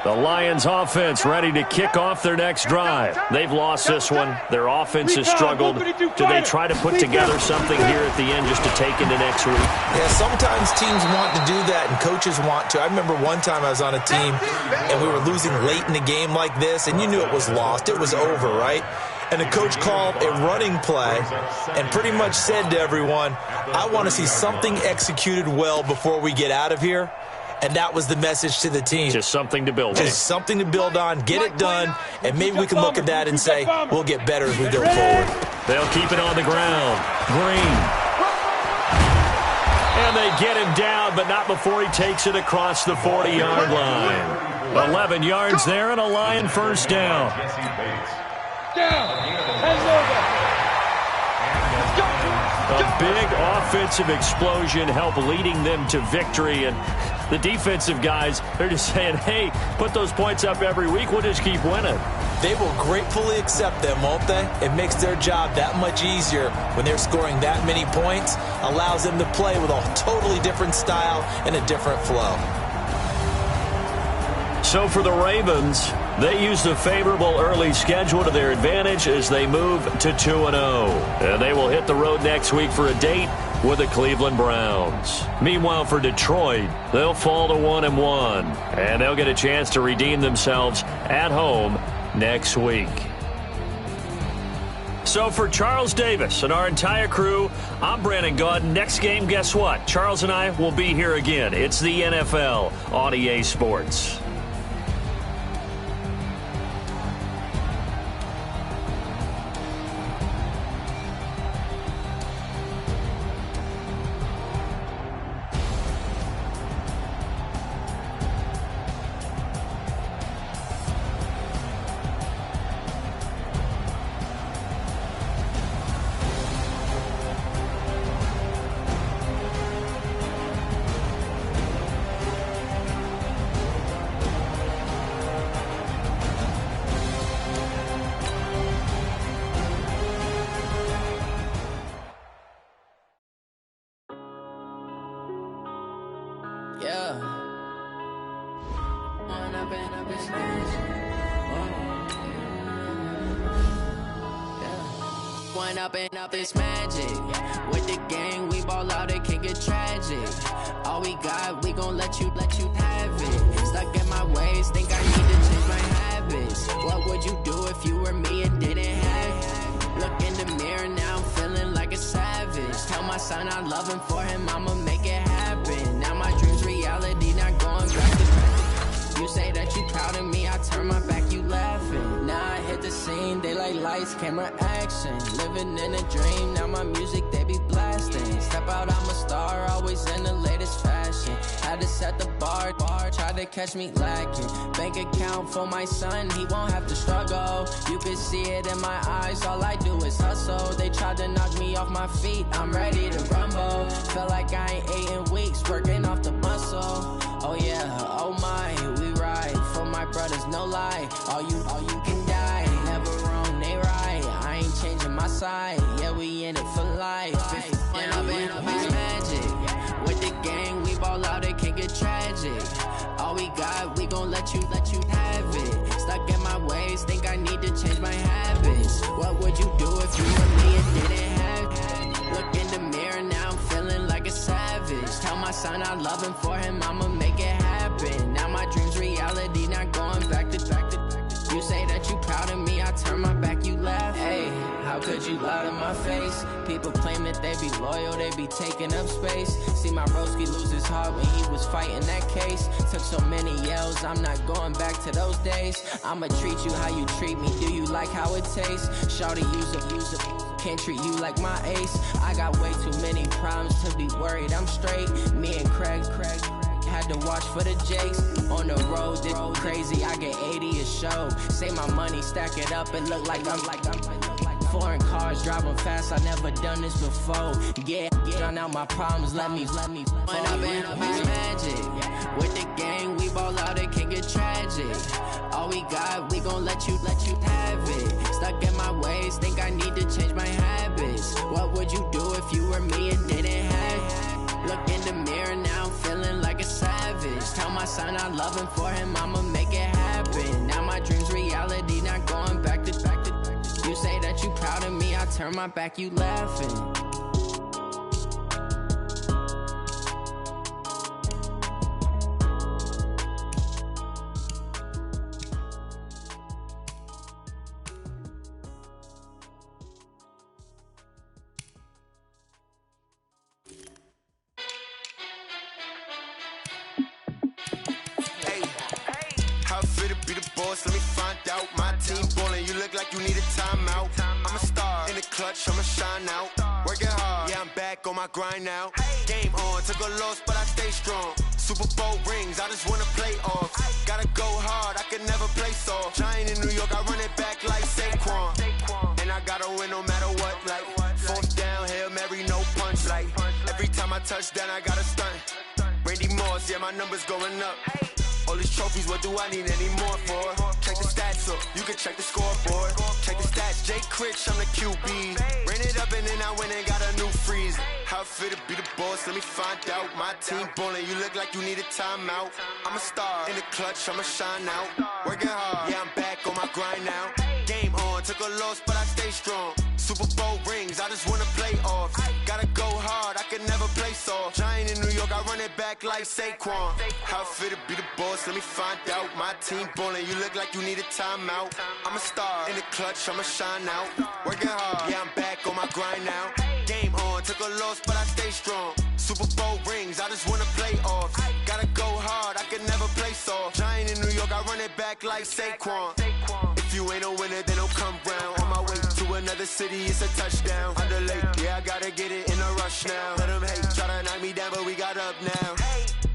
The Lions offense ready to kick off their next drive. They've lost this one. Their offense has struggled. Do they try to put together something here at the end just to take into next week? Yeah, sometimes teams want to do that and coaches want to. I remember one time I was on a team and we were losing late in a game like this, and you knew it was lost. It was over, right? And the coach called a running play and pretty much said to everyone, I want to see something executed well before we get out of here. And that was the message to the team. Just something to build on. Just something to build on, get it done, and maybe we can look at that and say, we'll get better as we go forward. They'll keep it on the ground. Green. And they get him down, but not before he takes it across the 40-yard line. 11 yards there and a Lion first down. A big offensive explosion helped leading them to victory, and the defensive guys, they're just saying, hey, put those points up every week, we'll just keep winning. They will gratefully accept them, won't they? It makes their job that much easier when they're scoring that many points, allows them to play with a totally different style and a different flow. So for the Ravens, they use the favorable early schedule to their advantage as they move to 2-0. And they will hit the road next week for a date with the Cleveland Browns. Meanwhile, for Detroit, they'll fall to 1-1. And they'll get a chance to redeem themselves at home next week. So for Charles Davis and our entire crew, I'm Brandon Gaudin. Next game, guess what? Charles and I will be here again. It's the NFL on EA Sports. Up this magic with the gang, we ball out, it can get tragic. All we got, we gon' let you have it. Stuck in my ways, think I need to change my habits. What would you do if you were me and didn't have it? Look in the mirror now, I'm feeling like a savage. son, I love him for him, I'ma make it happen. Now my dream's reality, not going back to back. You say that you proud of me, I turn my back, you laughing. Now I hit the scene, they like lights, camera, action. Living in a dream, now my music, they be blasting. Step out, I'm a star, always in the latest fashion. Had to set the bar, try to catch me lacking. Bank account for my son, he won't have to struggle. You can see it in my eyes, all I do is hustle. They tried to knock me off my feet, I'm ready to rumble. Feel like I ain't ate in weeks, working off the muscle. Oh yeah, oh my, we ride for my brothers, no lie. All you can die, never wrong, they right. I ain't changing my side, yeah, we in it for life. And I've been magic with the gang, we ball out, it can get tragic. All we got, we gon' let you have it. Stuck in my ways, think I need to change my habits. What would you do if you were me and didn't have it? Look in the mirror, now I'm feeling like a savage. Tell my son I love him for him, I'ma make it happen. Now my dream's reality, not going back to back to. You say that you proud of me, I turn my back, you laugh. Hey, how could you lie to my face? People claim that they be loyal, they be taking up space. See my broski lose his heart when he was fighting that case. Took so many yells, I'm not going back to those days. I'ma treat you how you treat me, do you like how it tastes? Shawty, use it. Can't treat you like my ace. I got way too many problems to be worried, I'm straight. Me and Craig had to watch for the Jakes. On the road, this crazy, I get 80 a show. Say my money, stack it up, and look like I'm foreign cars, driving fast, I never done this before. Yeah, drown out my problems, let me When I've been magic with the gang, we ball out, it can get tragic. All we got, we gon' let you have it. Stuck in my ways, think I need to change my habits. What would you do if you were me and didn't have it? Look in the mirror, now I'm feeling like a savage. Tell my son I love him for him, I'ma make it happen. Now my dream's reality, not going back to back to. You say that you proud of me, I turn my back, you laughing. Let me find out. My team ballin', you look like you need a timeout. I'm a star in the clutch, I'ma shine out. Working hard, yeah, I'm back on my grind now. Game on, took a loss, but I stay strong. Super Bowl rings, I just wanna play off. Gotta go hard, I can never play soft. Giant in New York, I run it back like Saquon. And I gotta win no matter what, like fourth down, Hail Mary, no punch. Like every time I touch down, I gotta stunt. Randy Moss, yeah, my numbers going up. All these trophies, what do I need any more for? Check the stats up, you can check the scoreboard. Check the stats, Jay Critch, I'm the QB. Ran it up and then I went and got a new freeze. How it feel to be the boss, let me find out. My team ballin', you look like you need a timeout. I'm a star in the clutch, I'ma shine out. Working hard, yeah, I'm back on my grind now. Game on, took a loss, but I stay strong. Super Bowl rings, I just wanna play off. Gotta go hard, I can never play soft. Giant in New York, I run it back like Saquon. How it feel to be the boss, let me find out. My team ballin', you look like you need a timeout. I'm a star in the clutch, I'ma shine out. Working hard, yeah, I'm back on my grind now. Game on, took a loss, but I stay strong. Super Bowl rings, I just wanna play off. Gotta go hard, I can never play soft. Giant in New York, I run it back like Saquon. If you ain't a winner, then don't come round. On my way to another city, it's a touchdown. Underlay, yeah, I gotta get it in a rush now. Let them hate, try to knock me down, but we got up now.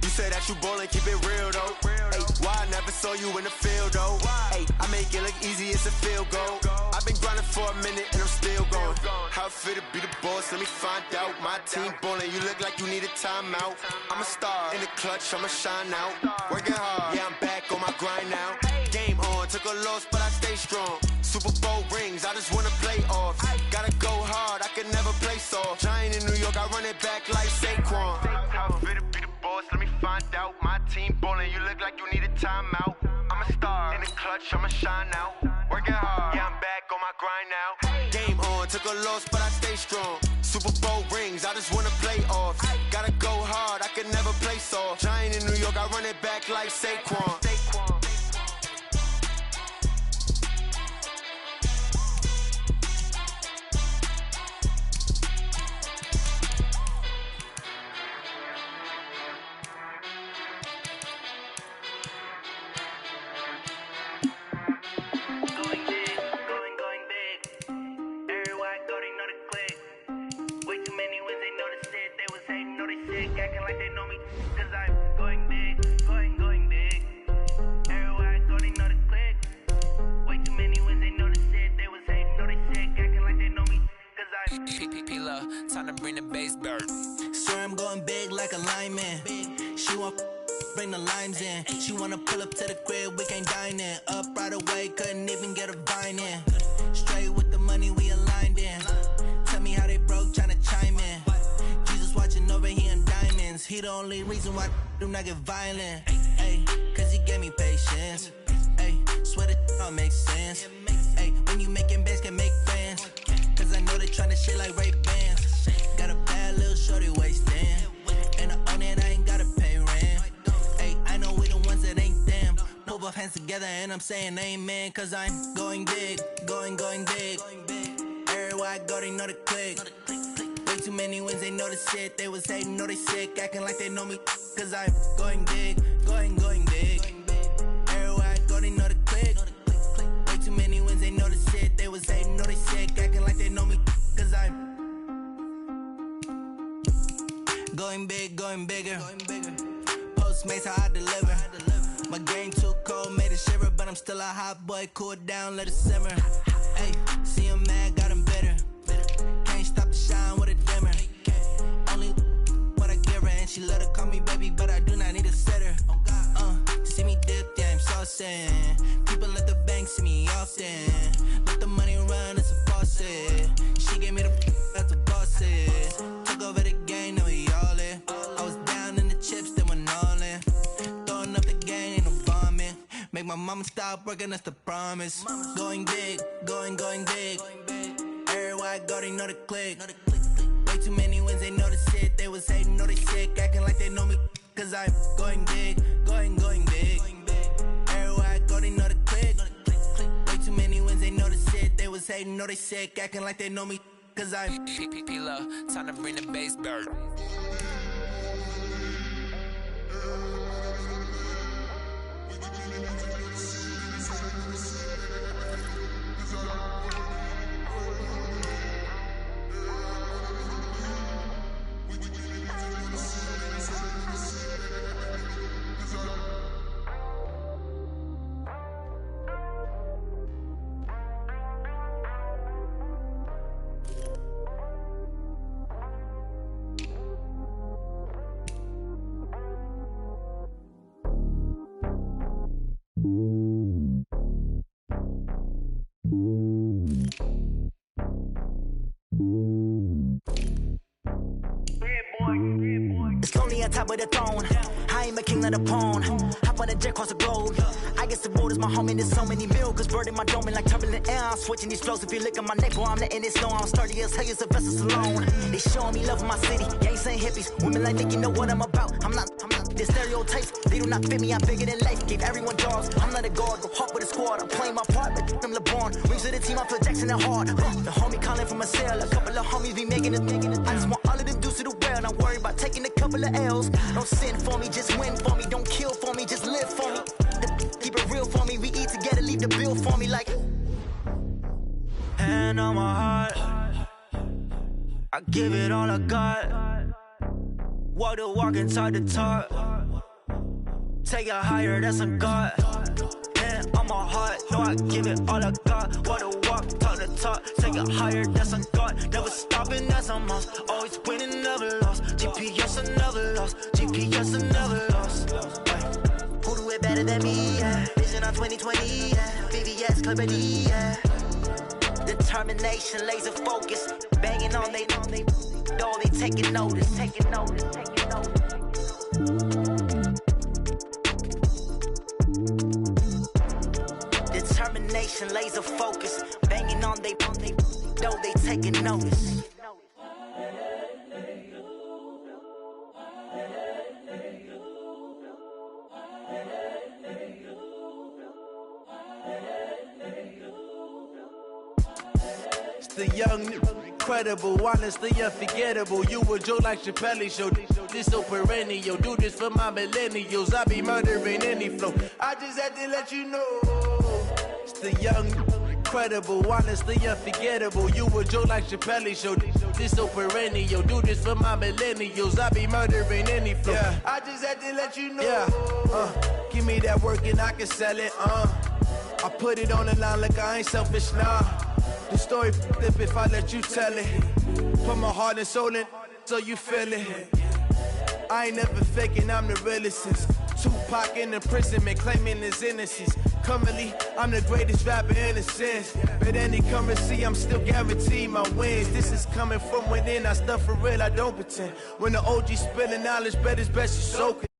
You say that you ballin', keep it real though. Hey, why I never saw you in the field though? Hey, I make it look easy, it's a field goal. I've been grinding for a minute and I'm still going. How it feel to be the boss, let me find out. My team ballin', you look like you need a timeout. I'm a star in the clutch, I'ma shine out. Working hard, yeah, I'm back on my grind now. Game on, took a loss, but I stay strong. Super Bowl rings, I just wanna play off. Gotta go hard, I can never play soft. Giant in New York, I run it back like Saquon. How it feel to be the boss, let me find out. My team ballin', you look like you need a timeout. I'm a star in the clutch, I'ma shine out. Working hard, yeah, I'm back on my grind now. Game on, took a loss, but I stay strong. Super Bowl rings, I just wanna play off. Gotta go hard, I can never play soft. Giant in New York, I run it back like Saquon. sick, acting like they know me, cause I'm going big, going big. Everywhere I go, they know the click. Way too many wins, they know the shit. They was hating, know they sick, acting like they know me, cause I'm P-P-P-Love, time to bring the bass bird. Swear I'm going big like a lineman. She want bring the limes in. She wanna pull up to the crib, we can't dine in. Up right away, couldn't even get a vine in. Straight with the money, we aligned in. Tell me how they broke, tryna chime in. Jesus watching over here in diamonds. He the only reason why I do not get violent. Ay, cause he gave me patience. Ay, swear that all makes sense. Ay, when you making bands, can make friends. Cause I know they tryna shit like Ray-Bans. Got a bad little shorty wasting. And I own it, I ain't gotta pay rent. Ay, I know we the ones that ain't them. Put both hands together and I'm saying amen. Cause I'm going big, going big. Everywhere I go, they know the click. Way too many wins, they know the shit. They was hating, know they sick, acting like they know me. Cause I'm going big, going big. Everywhere I go, they know the click. Way too many wins, they know the shit. They was hating, know they sick, acting like they know me. Cause I'm going big, going bigger. Postmates how I deliver. My game too cold, made it shiver, but I'm still a hot boy. Cool down, let it simmer. Hey, see him mad, got him bitter. Can't stop the shine with a dimmer. Only what I give her, and she let her call me baby, but I do not need a sitter. See me dip, yeah, I'm saucing. People at the bank see me often. Let the money run, it's a faucet. She gave me the that's a boss it. Took over the game, now we all in. I was down in the chips, they went all in. Throwing up the game, ain't no bombing. Make my mama stop working, that's the promise. Going big, going big. Everywhere I go, they know the click. Way too many wins, they know the shit. They was hating, know they sick, acting like they know me. Cause I'm going big, going big. Everywhere I go, they know the click. Way too many wins, they know the shit. They was hating, know they sick, acting like they know me. Cause I'm P-P-P-Love, time to bring the bass bird. It's lonely on top of the throne. I ain't a king of the pawn. Hop on a jet across the globe. I guess the road is my home and there's so many milkers. Bird in my dome and like turbulent air. I'm switching these flows. If you look at my neck, boy, I'm letting it snow. I'm sturdy as hell, it's a vessel alone. They showing me love in my city. Gangs ain't hippies. Women like think you know what I'm about. I'm not. The stereotypes, they do not fit me. I'm bigger than life. Gave everyone jobs. I'm not a guard. Go hard with a squad. I'm playing my part, but I'm LeBron. Rings to the team. I feel Jackson and hard. The homie calling from a cell. A couple of homies be making it. I just want all of them dudes to the well. Not worry about taking a couple of L's. Don't sin for me, just win for me. Don't kill for me, just live for me. Keep it real for me. We eat together, leave the bill for me like. Hand on my heart, I give it all I got. Walk the walk and talk the talk. Take it higher, that's a God. Hand on my heart, no, I give it all I got. Walk the walk, talk the talk. Take it higher, that's a God. Never stopping, that's a must. Always winning, never lost. GPS, I never lost. GPS, I never lost. Who do it better than me? Yeah. Vision on 2020, yeah. VVS, Clarity, yeah. Determination, laser focus. Banging on they door, they taking notice. Determination, laser focus. Banging on they door, they taking notice. The young, incredible, honestly unforgettable. You a Joe like Chappelle show. This so perennial. Do this for my millennials. I be murdering any flow. I just had to let you know. It's the young, incredible, honestly unforgettable. You a joke like Chappelle show. This so perennial. Do this for my millennials. I be murdering any flow. Yeah. I just had to let you know. Yeah. Give me that work and I can sell it. I put it on the line like I ain't selfish, nah. The story flip if I let you tell it. Put my heart and soul in so you feel it. I ain't never faking, I'm the realest since Tupac in imprisonment, claiming his innocence. Currently, I'm the greatest rapper in a sense. But any currency, I'm still guaranteed my wins. This is coming from within, I stuff for real, I don't pretend. When the OG spilling knowledge, bet it's best you soak it.